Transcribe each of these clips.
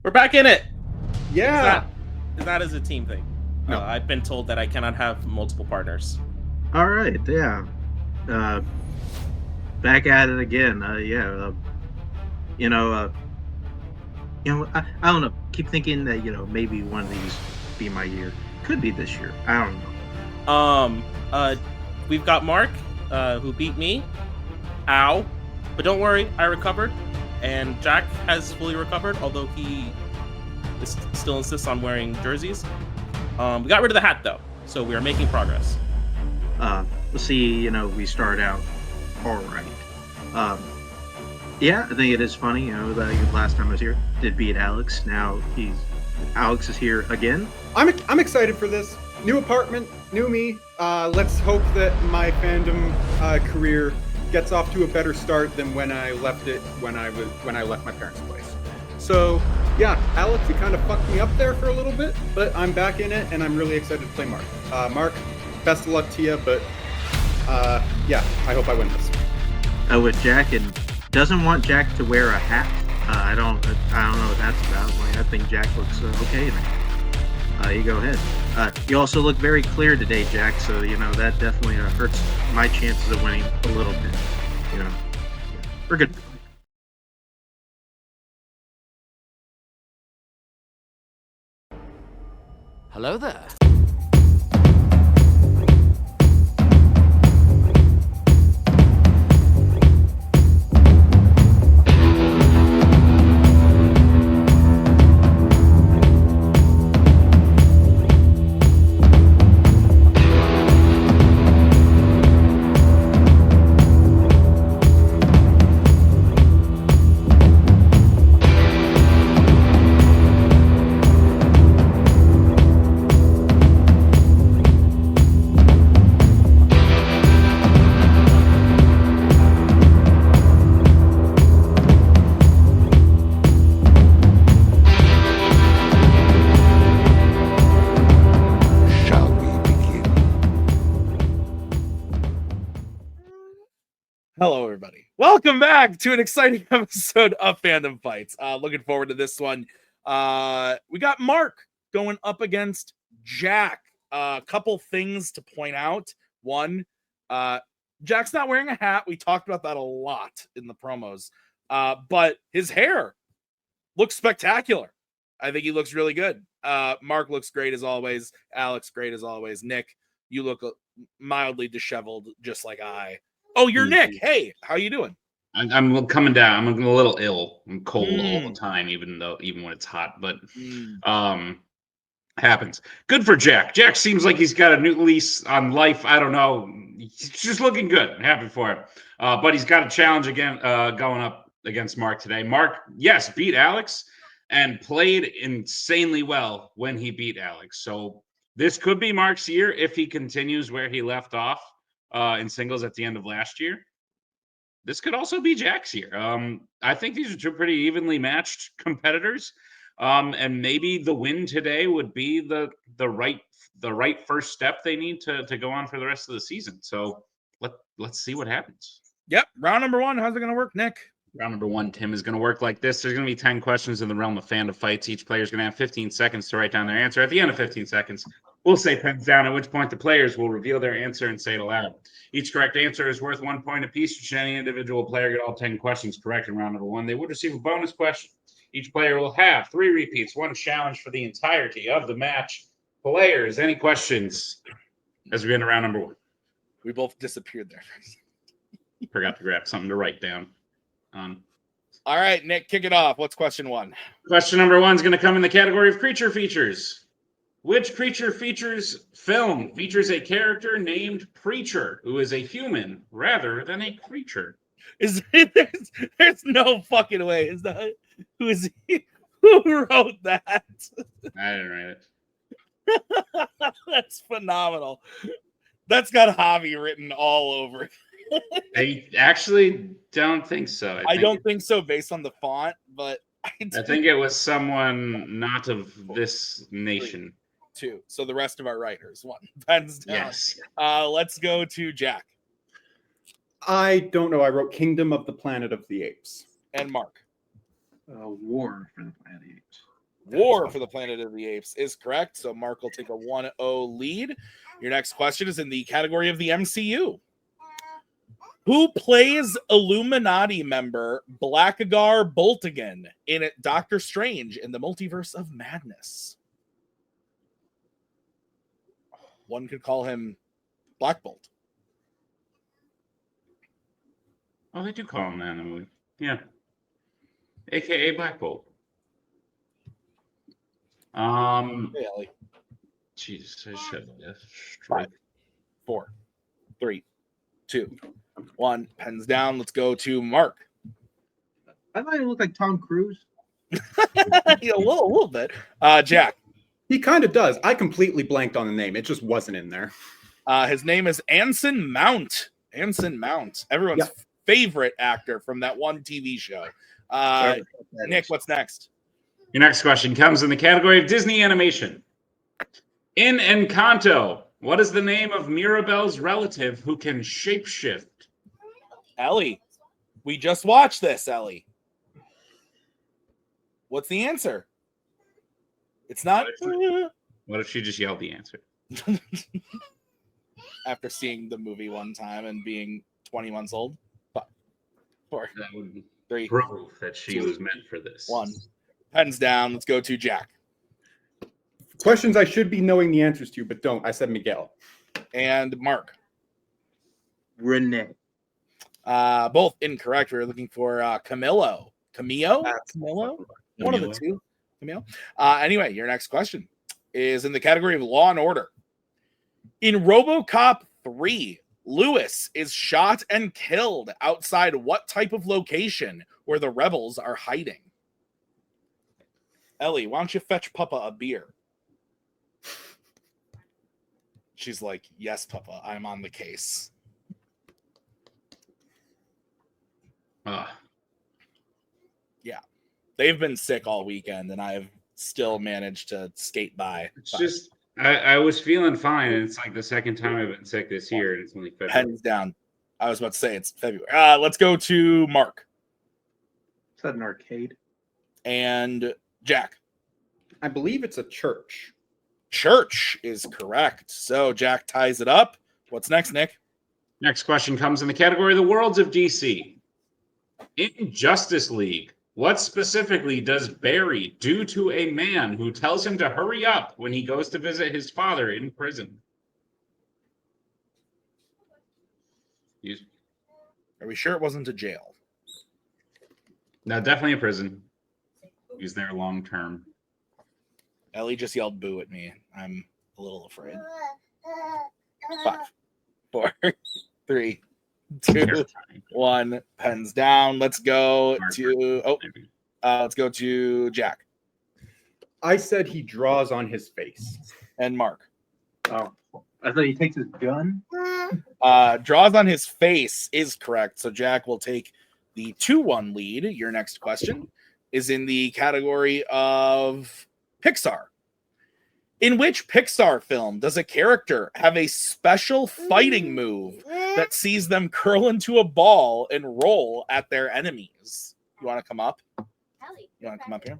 We're back in it. Yeah. That is a team thing. No. I've been told that I cannot have multiple partners. All right, yeah. Back at it again. I don't know. Keep thinking that maybe one of these be my year. Could be this year. I don't know. We've got Mark, who beat me. Ow! But don't worry, I recovered, and Jack has fully recovered, although he still insists on wearing jerseys. We got rid of the hat though, so we are making progress. Let's see. We start out all right. Yeah, I think it is funny. That last time I was here, did beat Alex. Now Alex is here again. I'm excited for this. New apartment, new me. Let's hope that my fandom career gets off to a better start than when I left it when I left my parents' place. So yeah, Alex, you kind of fucked me up there for a little bit, but I'm back in it and I'm really excited to play Mark. Mark, best of luck to you, but yeah, I hope I win this. With Jack, and doesn't want Jack to wear a hat. I don't know what that's about. I think Jack looks okay now. You go ahead. You also look very clear today, Jack. So that definitely hurts my chances of winning a little bit. We're good. Hello there. Hello, everybody. Welcome back to an exciting episode of Fandom Fights. Looking forward to this one. We got Mark going up against Jack. A couple things to point out. One, Jack's not wearing a hat. We talked about that a lot in the promos. But his hair looks spectacular. I think he looks really good. Mark looks great as always. Alex, great as always. Nick, you look mildly disheveled, just like I. Oh, you're Nick. Hey, how you doing? I'm coming down. I'm a little ill. I'm cold all the time, even when it's hot. But happens. Good for Jack. Jack seems like he's got a new lease on life. I don't know. He's just looking good. I'm happy for him. But he's got a challenge again going up against Mark today. Mark, yes, beat Alex and played insanely well when he beat Alex. So this could be Mark's year if he continues where he left off. In singles at the end of last year. This could also be Jack's year. I think these are two pretty evenly matched competitors. And maybe the win today would be the right first step they need to go on for the rest of the season. So let's see what happens. Yep. Round number one. How's it going to work, Nick? Round number one, Tim, is going to work like this. There's going to be 10 questions in the realm of Fandom Fights. Each player is going to have 15 seconds to write down their answer. At the end of 15 seconds, we'll say pens down, at which point the players will reveal their answer and say it aloud. Each correct answer is worth 1 point apiece. Should any individual player get all 10 questions correct in round number one, they would receive a bonus question. Each player will have 3 repeats, 1 challenge for the entirety of the match. Players, any questions as we get into round number one? We both disappeared there. Forgot to grab something to write down. All right, Nick, kick it off. What's question one? Question number one is going to come in the category of creature features. Which creature features film features a character named Preacher, who is a human rather than a creature? There's no fucking way. Is that who wrote that? I didn't write it. That's phenomenal. That's got Javi written all over. I actually don't think so. I don't think so based on the font, but I think it was someone not of this nation. 2. So the rest of our writers. 1. Pens down. Yes. Let's go to Jack. I don't know. I wrote Kingdom of the Planet of the Apes. And Mark. War for the Planet of the Apes. War for the Planet of the Apes is correct. So Mark will take a 1-0 lead. Your next question is in the category of the MCU. Who plays Illuminati member Blackagar Boltigan in Doctor Strange in the Multiverse of Madness? One could call him Black Bolt. Oh, they do call him that in the movie. Yeah. AKA Black Bolt. Hey, Ellie. Jesus, I should have. 5, 4, 3, 2, 1. Pens down. Let's go to Mark. I thought he looked like Tom Cruise. A little bit. Jack. He kind of does. I completely blanked on the name. It just wasn't in there. His name is Anson Mount. Anson Mount. Everyone's favorite actor from that one TV show. Nick, what's next? Your next question comes in the category of Disney animation. In Encanto, what is the name of Mirabel's relative who can shapeshift? Ellie. We just watched this, Ellie. What's the answer? It's not. What if she just yelled the answer? After seeing the movie one time and being 20 months old. 5, 4, That would 3, prove that she was meant for this. 1. Pens down. Let's go to Jack. Questions I should be knowing the answers to, but don't. I said Miguel. And Mark. Renee. Both incorrect. We were looking for Camillo. Camillo? Camillo? One of the two. Camillo. Anyway, your next question is in the category of Law and Order. In RoboCop 3, Lewis is shot and killed outside what type of location where the rebels are hiding? Ellie, why don't you fetch Papa a beer? She's like, yes, Papa, I'm on the case. Yeah. They've been sick all weekend, and I've still managed to skate by. It's just, I was feeling fine, and it's like the second time I've been sick this year, and it's only February. Pens down. I was about to say it's February. Let's go to Mark. Is that an arcade? And Jack. I believe it's a church. Church is correct. So Jack ties it up. What's next, Nick? Next question comes in the category of the worlds of DC. In Justice League, what specifically does Barry do to a man who tells him to hurry up when he goes to visit his father in prison? Are we sure it wasn't a jail? No, definitely a prison. He's there long term. Ellie just yelled boo at me. I'm a little afraid. 5, 4, 3, 2, 1. Pens down. Let's go to let's go to Jack. I said he draws on his face. And Mark. Oh, I thought he takes his gun. Draws on his face is correct. So Jack will take the 2-1 lead. Your next question is in the category of Pixar. In which Pixar film does a character have a special fighting move that sees them curl into a ball and roll at their enemies? You want to come up? You want to come up here?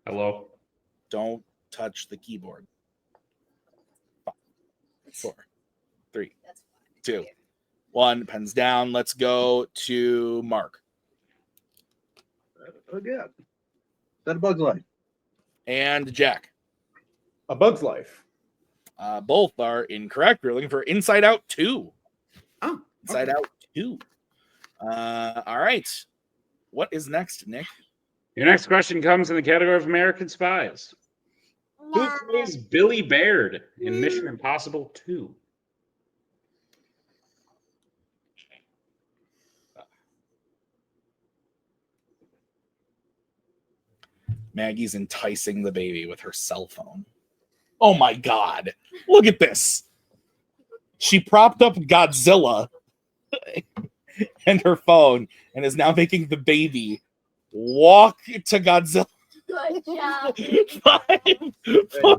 Hello? Don't touch the keyboard. 5, 4, 3, 2, 1. Pens down. Let's go to Mark. Oh, yeah. Is that a Bug's Life? And Jack. A Bug's Life. Both are incorrect. We're looking for Inside Out 2. Oh, Inside Out 2. All right. What is next, Nick? Your next question comes in the category of American Spies. Who plays Billy Baird in Mission Impossible 2? Maggie's enticing the baby with her cell phone. Oh my God. Look at this. She propped up Godzilla and her phone and is now making the baby walk to Godzilla. Good job. 5, 4,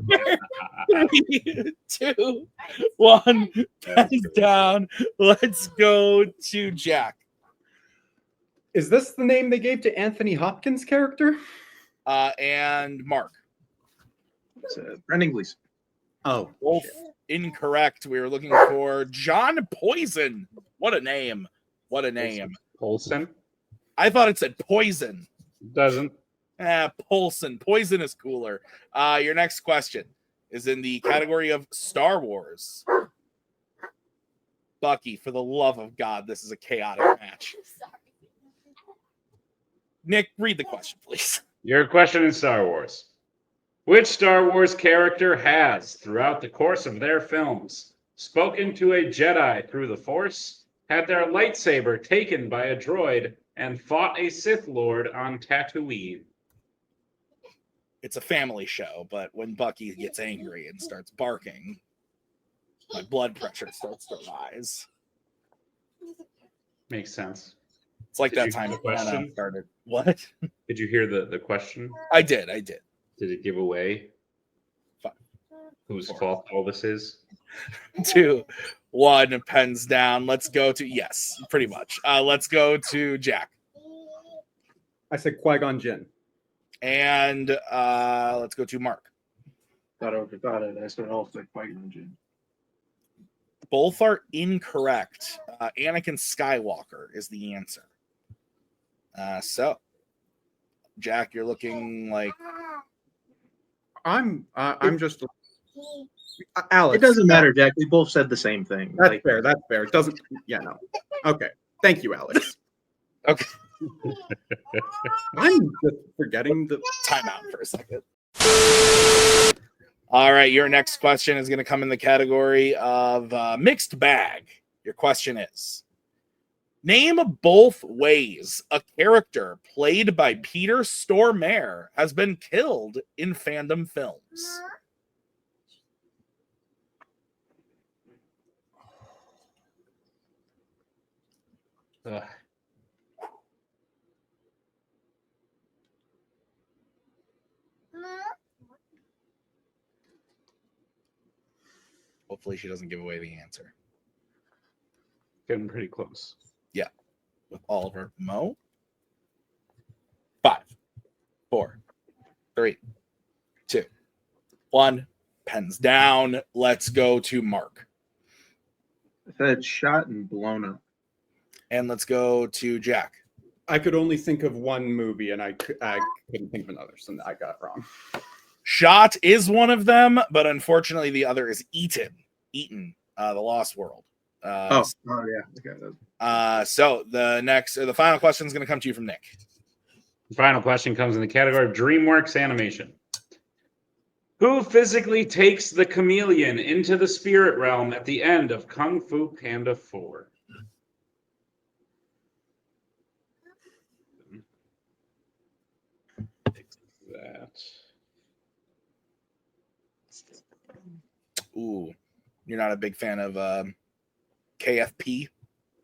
3, 2, 1. Pens down. Let's go to Jack. Is this the name they gave to Anthony Hopkins' character? And Mark. It's Brendan Gleeson. Oh, Both shit. incorrect. We were looking for John Poison. What a name. What a name. Olsen I thought it said Poison. doesn't. Poulsen. Poison is cooler. Your next question is in the category of Star Wars. Bucky, for the love of God, this is a chaotic match. Nick, read the question, please. Your question in Star Wars. Which Star Wars character has, throughout the course of their films, spoken to a Jedi through the Force, had their lightsaber taken by a droid, and fought a Sith Lord on Tatooine? It's a family show, but when Bucky gets angry and starts barking, my blood pressure starts to rise. Makes sense. It's like Did that you time hear the Anna question? started. What? Did you hear the question? I did. Did it give away Five, whose four. fault all this is? 2, 1, pens down. Let's go to, yes, pretty much. Let's go to Jack. I said Qui-Gon Jinn. And let's go to Mark. Thought it. I said also Qui-Gon Jinn. Both are incorrect. Anakin Skywalker is the answer. So, Jack, you're looking like I'm just Alex. It doesn't matter, Jack. We both said the same thing. That's fair. That's fair. It doesn't. Yeah, no. Okay. Thank you, Alex. okay. I'm just forgetting the. Time out for a second. All right, your next question is going to come in the category of mixed bag. Your question is: name both ways a character played by Peter Stormare has been killed in fandom films. Ugh. Hopefully, she doesn't give away the answer. Getting pretty close. Yeah, with Oliver Mo. 5, 4, 3, 2, 1. Pens down. Let's go to Mark. I said shot and blown up. And let's go to Jack. I could only think of one movie, and I couldn't think of another, so I got it wrong. Shot is one of them, but unfortunately, the other is Eaten, The Lost World. Yeah. Okay, So the final question is going to come to you from Nick. The final question comes in the category of DreamWorks animation. Who physically takes the chameleon into the spirit realm at the end of Kung Fu Panda 4? That. Ooh, you're not a big fan of KFP?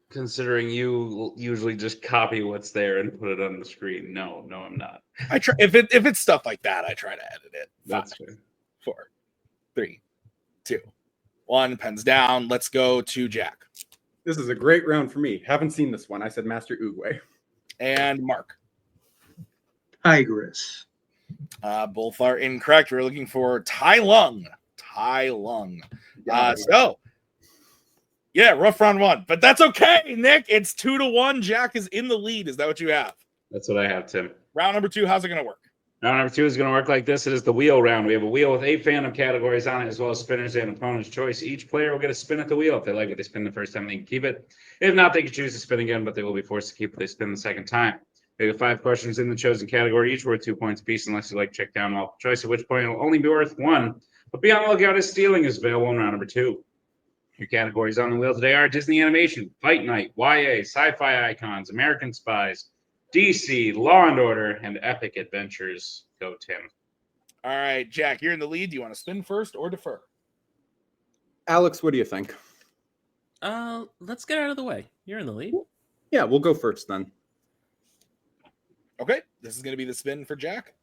Considering you usually just copy what's there and put it on the screen. No, I'm not. I try if it's stuff like that, I try to edit it. 5, That's fair. 4, 3, 2, 1. Pens down. Let's go to Jack. This is a great round for me. Haven't seen this one. I said Master Oogway. And Mark. Tigress. Both are incorrect. We're looking for Tai Lung. So, yeah, rough round 1, but that's okay, Nick. It's 2-1. Jack is in the lead. Is that what you have? That's what I have, Tim. Round number 2. How's it going to work? Round number 2 is going to work like this. It is the wheel round. We have a wheel with 8 fandom categories on it, as well as spinners and opponent's choice. Each player will get a spin at the wheel. If they like what they spin the first time, they can keep it. If not, they can choose to spin again, but they will be forced to keep what they spin the second time. We have 5 questions in the chosen category, each worth 2 points apiece, unless you like check down multiple choice, at which point it will only be worth 1. But be on the lookout as stealing is available in round number 2. Your categories on the wheel today are Disney Animation, Fight Night, YA, Sci-Fi Icons, American Spies, DC, Law and Order, and Epic Adventures. Go, Tim. All right, Jack, you're in the lead. Do you want to spin first or defer? Alex, what do you think? Let's get out of the way. You're in the lead. Yeah, we'll go first then. Okay, this is going to be the spin for Jack.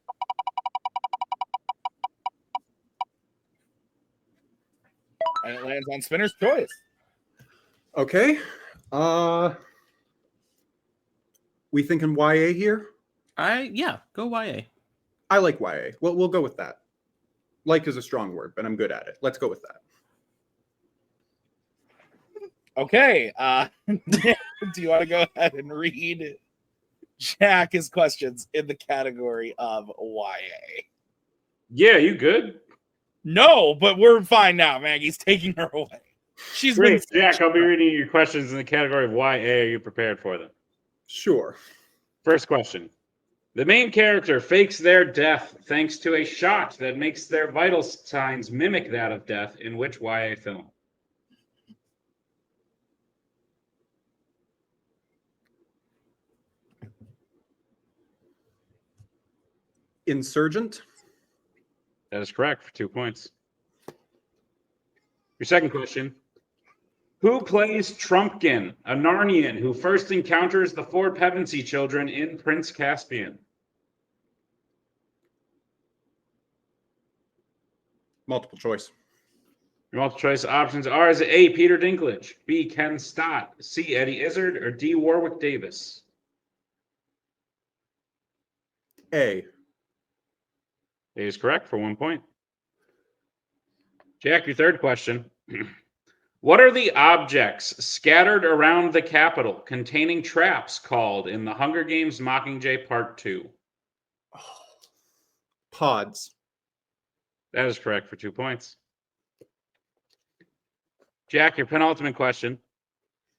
And it lands on spinner's choice. Okay. We thinking YA here? Yeah, go YA. I like YA. Well, we'll go with that. Like is a strong word, but I'm good at it. Let's go with that. Okay. Do you want to go ahead and read Jack his questions in the category of YA? Yeah, you good? No, but we're fine now. Maggie's taking her away. She's Great, been Jack. I'll be reading your questions in the category of YA. Are you prepared for them? Sure. First question. The main character fakes their death thanks to a shot that makes their vital signs mimic that of death in which YA film? Insurgent. That is correct for 2 points. Your second question. Who plays Trumpkin, a Narnian who first encounters the four Pevensey children in Prince Caspian? Multiple choice. Your multiple choice options are: is it A, Peter Dinklage, B, Ken Stott, C, Eddie Izzard, or D, Warwick Davis? A. A is correct for 1 point. Jack, your third question. What are the objects scattered around the Capitol containing traps called in the Hunger Games Mockingjay Part 2? Pods. That is correct for 2 points. Jack, your penultimate question.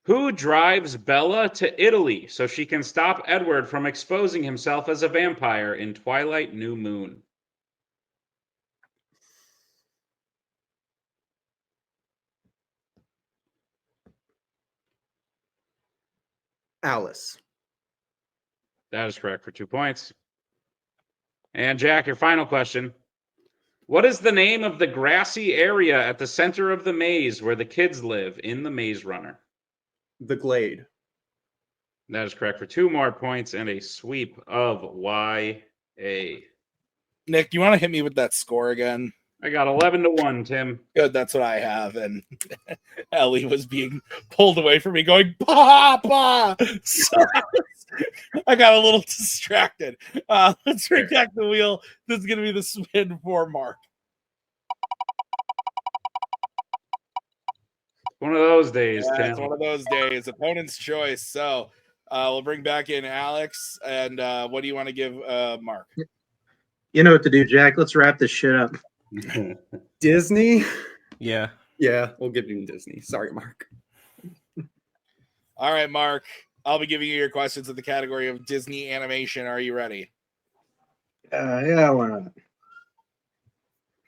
Who drives Bella to Italy so she can stop Edward from exposing himself as a vampire in Twilight New Moon? Alice. That is correct for 2 points. And Jack, your final question. What is the name of the grassy area at the center of the maze where the kids live in The Maze Runner? The Glade. That is correct for 2 more points and a sweep of YA. Nick, you want to hit me with that score again? I got 11-1, Tim. Good, that's what I have. And Ellie was being pulled away from me, going, Papa! So I got a little distracted. Let's bring back the wheel. This is going to be the spin for Mark. One of those days, Yeah, Tim. it's one of those days. Opponent's choice. So we'll bring back in Alex. And what do you want to give Mark? You know what to do, Jack. Let's wrap this shit up. Disney. Yeah. Yeah, we'll give you Disney. Sorry, Mark. All right, Mark. I'll be giving you your questions in the category of Disney animation. Are you ready? Yeah, why not?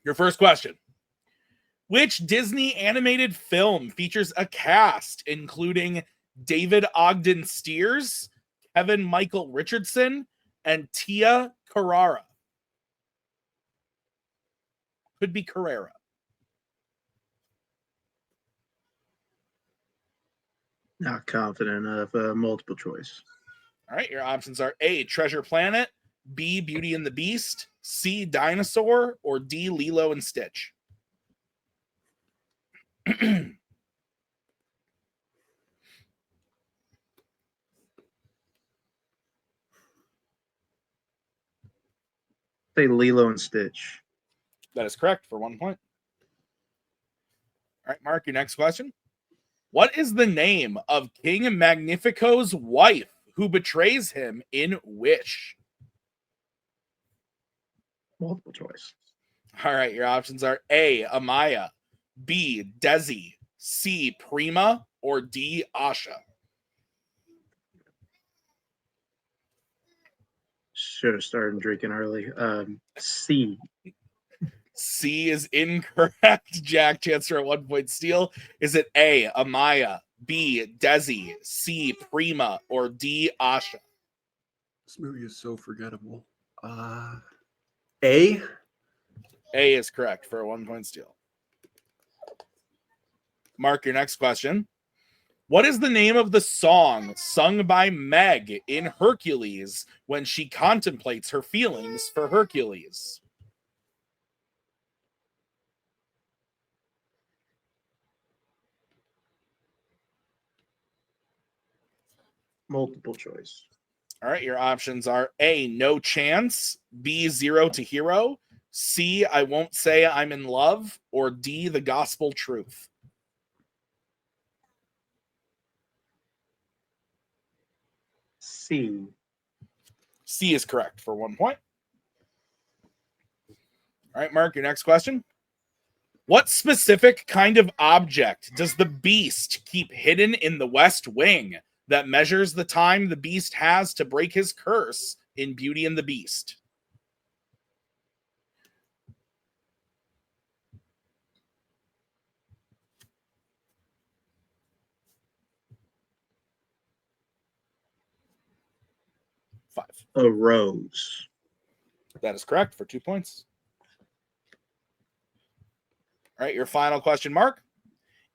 Your first question. Which Disney animated film features a cast including David Ogden Stiers, Kevin Michael Richardson, and Tia Carrara? Could be Carrera. Not confident of multiple choice. All right, your options are A, Treasure Planet, B, Beauty and the Beast, C, Dinosaur, or D, Lilo and Stitch. Say Lilo and Stitch. That is correct for 1 point. All right, Mark, your next question. What is the name of King Magnifico's wife who betrays him in Wish? Multiple choice. All right, your options are A, Amaya, B, Desi, C, Prima, or D, Asha. Should have started drinking early. C. C is incorrect. Jack, chance for a 1 point steal. Is it A, Amaya, B, Desi, C, Prima, or D, Asha? This movie is so forgettable. A. A is correct for a 1 point steal. Mark, your next question. What is the name of the song sung by Meg in Hercules when she contemplates her feelings for Hercules? Multiple choice. All right, your options are A, no chance, B, zero to hero, C, I won't say I'm in love, or D, the gospel truth. C. C is correct for 1 point. All right, Mark, your next question. What specific kind of object does the beast keep hidden in the West Wing that measures the time the beast has to break his curse in Beauty and the Beast? Five. A rose. That is correct for 2 points. All right, your final question, Mark.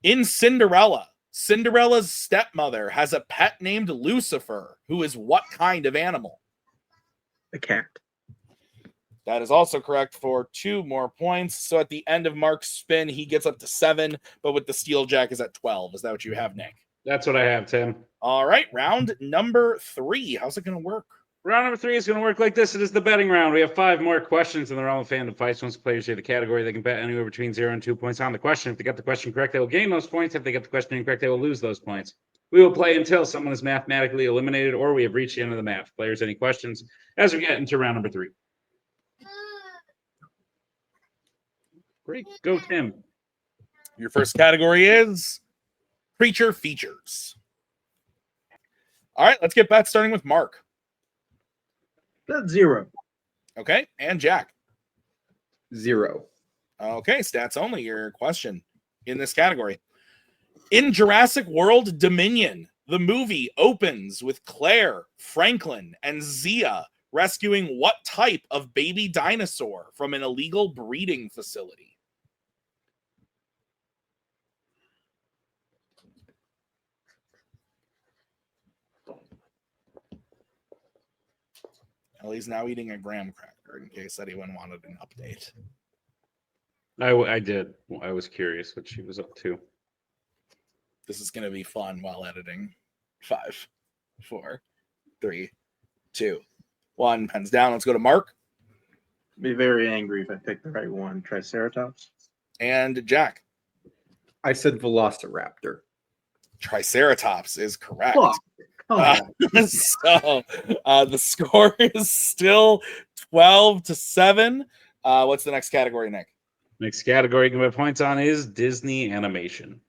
In Cinderella, Cinderella's stepmother has a pet named Lucifer, who is what kind of animal? A cat. That is also correct for 2 more points. So at the end of Mark's spin, he gets up to 7, but with the Steel Jack is at 12. Is that what you have, Nick? That's what I have, Tim. All right, round number 3. How's it going to work? Round number 3 is going to work like this. It is the betting round. We have 5 more questions in the realm of Fandom Fights. Once the players say the category, they can bet anywhere between 0 and 2 points on the question. If they get the question correct, they will gain those points. If they get the question incorrect, they will lose those points. We will play until someone is mathematically eliminated or we have reached the end of the map. Players, any questions as we get into round number 3? Great. Go, Tim. Your first category is creature features. All right, let's get bets starting with Mark. That's 0. Okay, and Jack. 0. Okay, stats only. Your question in this category. In Jurassic World Dominion, the movie opens with Claire, Franklin, and Zia rescuing what type of baby dinosaur from an illegal breeding facility? Ellie's now eating a graham cracker in case anyone wanted an update. I did. I was curious what she was up to. This is going to be fun while editing. 5, 4, 3, 2, 1. Pens down. Let's go to Mark. Be very angry if I pick the right one. Triceratops. And Jack. I said Velociraptor. Triceratops is correct. Fuck. Come on. So the score is still 12-7. What's the next category, Nick? Next category you can put points on is Disney animation.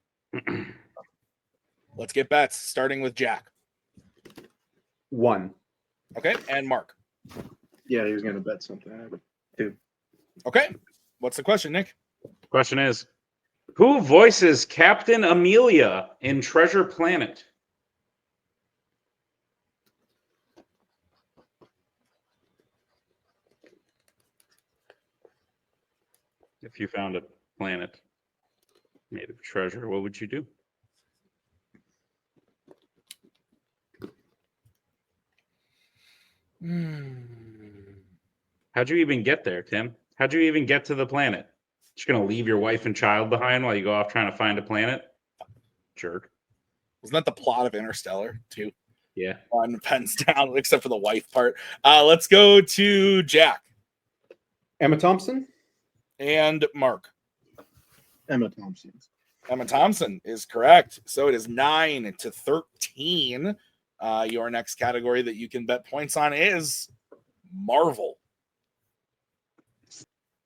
Let's get bets, starting with Jack. 1. Okay, and Mark. Yeah, he was going to bet something. 2. Okay, what's the question, Nick? Question is, who voices Captain Amelia in Treasure Planet? If you found a planet made of treasure, what would you do? How'd you even get there, Tim? How'd you even get to the planet? Just gonna leave your wife and child behind while you go off trying to find a planet? Jerk. Wasn't that the plot of Interstellar, too? Yeah. On pens down, except for the wife part. Let's go to Jack. Emma Thompson? And Mark. Emma Thompson. Emma Thompson is correct. So it is 9-13. Your next category that you can bet points on is Marvel.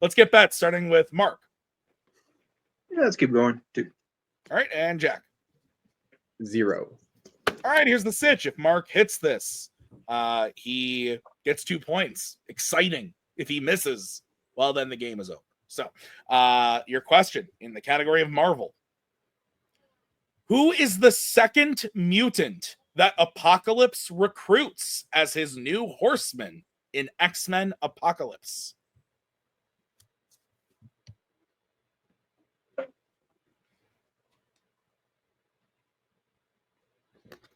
Let's get bets, starting with Mark. Yeah, let's keep going. 2. All right, and Jack. 0. All right, here's the sitch. If Mark hits this, he gets 2 points. Exciting. If he misses, well, then the game is over. So, your question in the category of Marvel. Who is the second mutant that Apocalypse recruits as his new horseman in X-Men Apocalypse?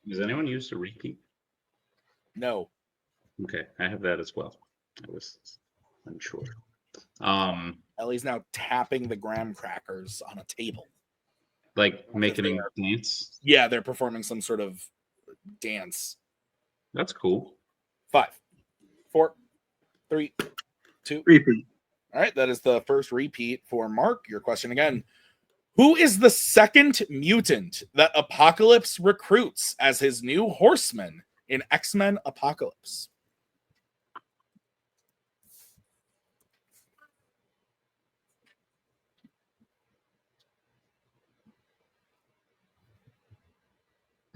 Does anyone use a repeat? No. Okay, I have that as well. I was unsure. Ellie's now tapping the graham crackers on a table. Like making a dance. Yeah, they're performing some sort of dance. That's cool. 5, 4, 3, 2. Repeat. All right, that is the first repeat for Mark. Your question again. Who is the second mutant that Apocalypse recruits as his new horseman in X-Men Apocalypse?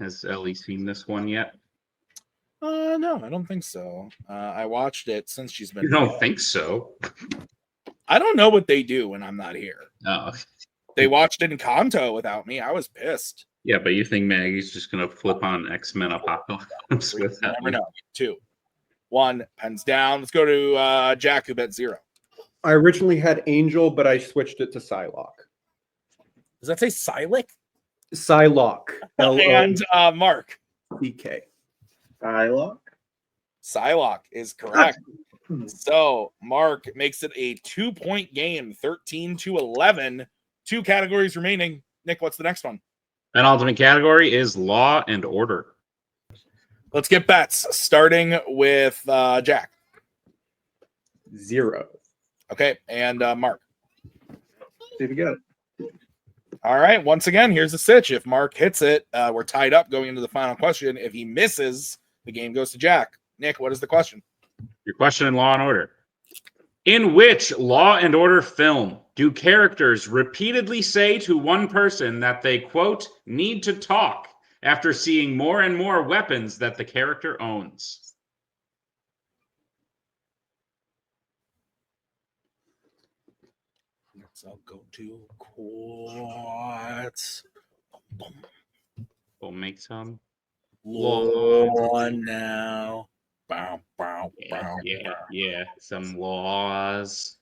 Has Ellie seen this one yet? No, I don't think so. I watched it since she's been. You don't think so? I don't know what they do when I'm not here. Oh, They watched it in Kanto without me. I was pissed. yeah, but you think Maggie's just gonna flip on X-Men Apocalypse You with that? never know. 2, 1, pens down. Let's go to Jack, who bet 0. I originally had Angel, but I switched it to Psylocke. Does that say Psylocke? Psylocke. And Mark. L-O-C-K. Psylocke. Psylocke is correct. So Mark makes it a 2-point game, 13-11. 2 categories remaining. Nick, what's the next one? Penultimate category is Law and Order. Let's get bets, starting with Jack. 0. Okay, and Mark. See if you got it. All right, once again, here's the sitch. If Mark hits it, we're tied up going into the final question. If he misses, the game goes to Jack. Nick, what is the question? Your question in Law and Order. In which Law and Order film do characters repeatedly say to one person that they, quote, need to talk after seeing more and more weapons that the character owns? I'll go to quartz. We'll make some Law now. Bow, bow, Yeah, bow, yeah, bow. yeah. Some laws.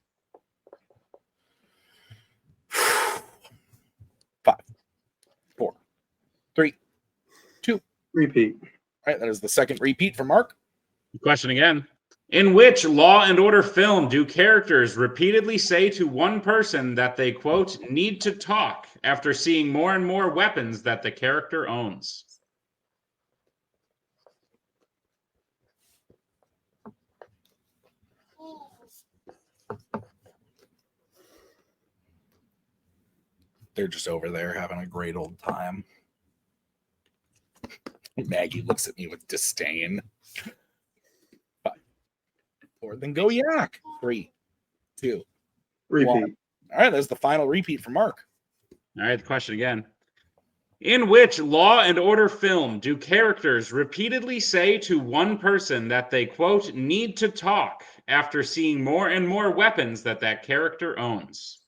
5, 4, 3, 2. Repeat. All right, that is the second repeat for Mark. Question again. In which Law and Order film do characters repeatedly say to one person that they, quote, need to talk after seeing more and more weapons that the character owns? They're just over there having a great old time. Maggie looks at me with disdain. 5, 4, then go yak. 3, 2. Repeat. All right, that's the final repeat for Mark. All right, the question again. In which Law and Order film do characters repeatedly say to one person that they, quote, need to talk after seeing more and more weapons that that character owns?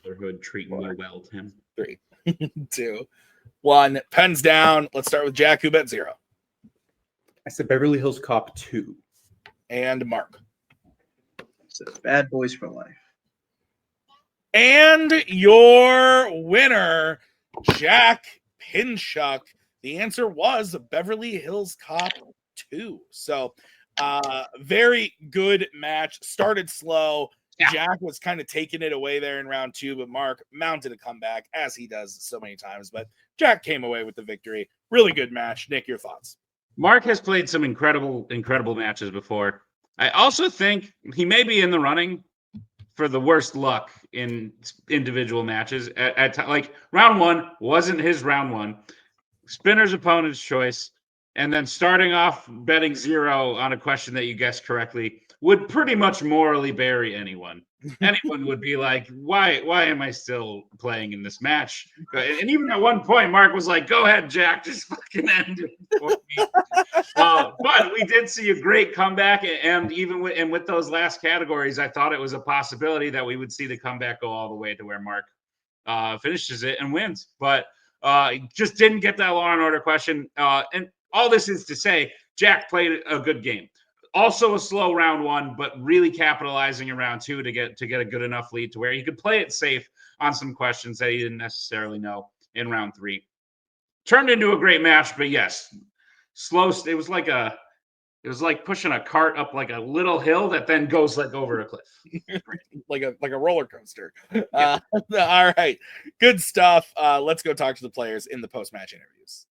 Brotherhood treating you well, Tim. 3, 2, 1. Pens down. Let's start with Jack, who bet 0. I said Beverly Hills Cop 2. And Mark. So Bad Boys for Life. And your winner, Jack Pinchuk. The answer was Beverly Hills Cop 2. So, very good match. Started slow. Yeah. Jack was kind of taking it away there in round 2, but Mark mounted a comeback, as he does so many times. But Jack came away with the victory. Really good match. Nick, your thoughts? Mark has played some incredible matches before. I also think he may be in the running for the worst luck in individual matches. Like round 1 wasn't his round 1. Spinner's opponent's choice, and then starting off betting 0 on a question that you guessed correctly would pretty much morally bury anyone. Anyone would be like, why am I still playing in this match? And even at one point, Mark was like, go ahead, Jack, just fucking end it for me. But we did see a great comeback, and even with those last categories, I thought it was a possibility that we would see the comeback go all the way to where Mark finishes it and wins. But just didn't get that Law and Order question. And all this is to say, Jack played a good game. Also a slow round 1, but really capitalizing in round 2 to get a good enough lead to where he could play it safe on some questions that he didn't necessarily know in round 3. turned into a great match, but yes, slow. It was like pushing a cart up like a little hill that then goes like over a cliff. like a roller coaster. Yeah. All right, good stuff. Let's go talk to the players in the post-match interviews.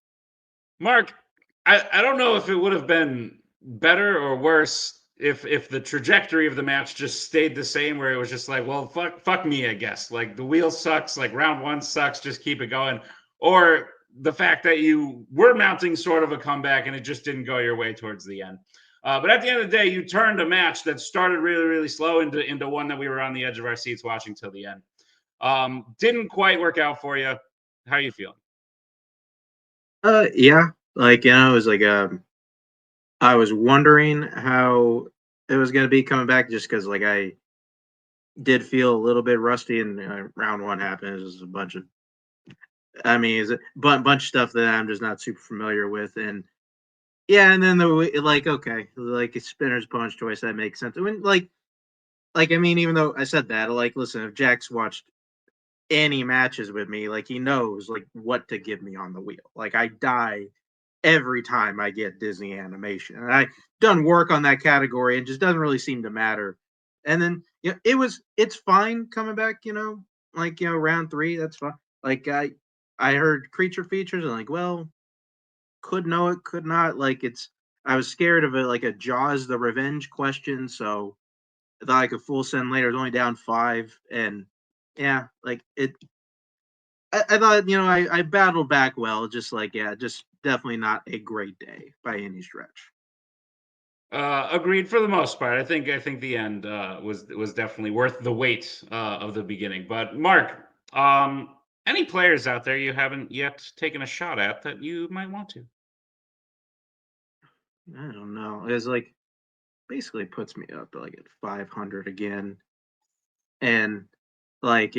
Mark, I don't know if it would have been better or worse if the trajectory of the match just stayed the same, where it was just like, well, fuck me, I guess. Like the wheel sucks, like round one sucks, just keep it going. Or the fact that you were mounting sort of a comeback and it just didn't go your way towards the end. But at the end of the day, you turned a match that started really, really slow into one that we were on the edge of our seats watching till the end. Didn't quite work out for you. How are you feeling? Yeah, like, it was like, I was wondering how it was going to be coming back, just because, like, I did feel a little bit rusty, and round one happened. It was a bunch of, it's a bunch of stuff that I'm just not super familiar with, and yeah, and then okay, like a spinner's punch choice, that makes sense. I mean, even though I said that, like, listen, if Jack's watched any matches with me, like, he knows like what to give me on the wheel. Like, I die every time I get Disney animation, and I done work on that category, and just doesn't really seem to matter. And then it's fine coming back, round three, that's fine. Like, I heard creature features, and like, well, could know it, could not. Like, I was scared of it, like a Jaws the Revenge question, so I thought I could full send later. It was only down 5, and yeah, like it. I thought, I battled back well. Just just definitely not a great day by any stretch. Agreed for the most part. I think the end was definitely worth the wait of the beginning. But Mark, any players out there you haven't yet taken a shot at that you might want to? I don't know. It's like basically puts me up like at 500 again, and like,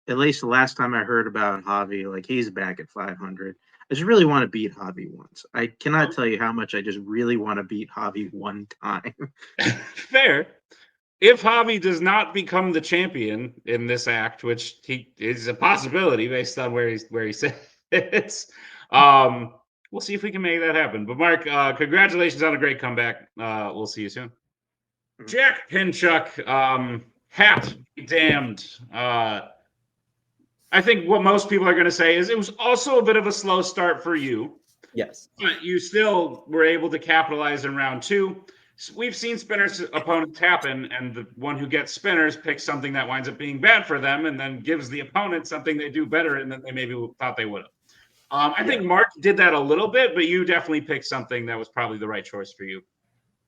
at least the last time I heard about Javi, like, he's back at 500. I just really want to beat Javi once. I cannot tell you how much I just really want to beat Javi one time. Fair. If Javi does not become the champion in this act, which he is a possibility based on where he sits, we'll see if we can make that happen. But Mark, congratulations on a great comeback. We'll see you soon. Jack Pinchuk, hat be damned. I think what most people are going to say is it was also a bit of a slow start for you. Yes. But you still were able to capitalize in round two. We've seen spinners opponents happen, and the one who gets spinners picks something that winds up being bad for them, and then gives the opponent something they do better and than they maybe thought they would have. I think Mark did that a little bit, but you definitely picked something that was probably the right choice for you,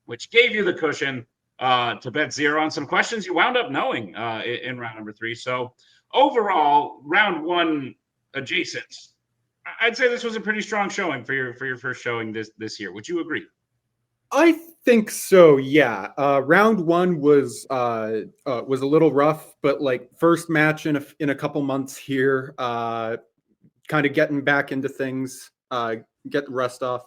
which gave you the cushion to bet zero on some questions you wound up knowing in round number 3. So overall, round one adjacent, I'd say this was a pretty strong showing for your first showing this year. Would you agree? I think so. Yeah. Round one was a little rough, but like first match in a couple months here, kind of getting back into things, get the rust off.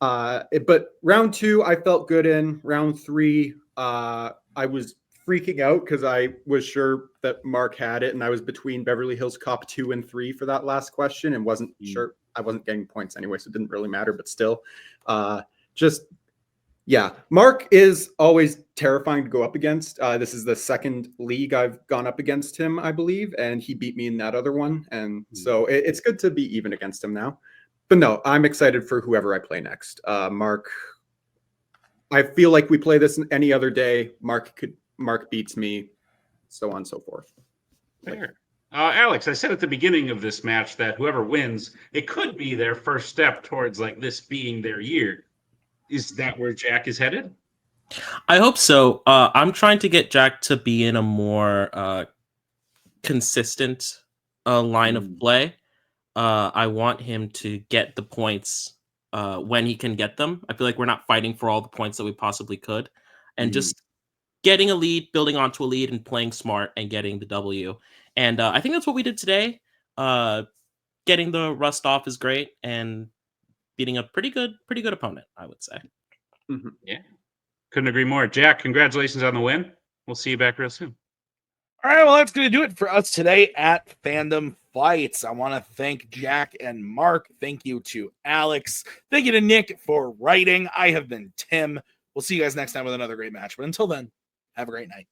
But round two, I felt good in. Round three, I was freaking out because I was sure that Mark had it, and I was between Beverly Hills Cop 2 and 3 for that last question, and wasn't sure. I wasn't getting points anyway, so it didn't really matter. But still, yeah, Mark is always terrifying to go up against. This is the second league I've gone up against him, I believe, and he beat me in that other one, and so it's good to be even against him now. But no, I'm excited for whoever I play next. Mark, I feel like we play this any other day. Mark beats me, so on and so forth. Fair. Alex, I said at the beginning of this match that whoever wins, it could be their first step towards like this being their year. Is that where Jack is headed? I hope so. I'm trying to get Jack to be in a more consistent line of play. I want him to get the points when he can get them. I feel like we're not fighting for all the points that we possibly could. And just getting a lead, building onto a lead, and playing smart and getting the W. And I think that's what we did today. Getting the rust off is great, and beating a pretty good opponent, I would say. Yeah, couldn't agree more. Jack, congratulations on the win. We'll see you back real soon. All right, well, that's going to do it for us today at Fandom Fights. I want to thank Jack and Mark. Thank you to Alex. Thank you to Nick for writing. I have been Tim. We'll see you guys next time with another great match. But until then, have a great night.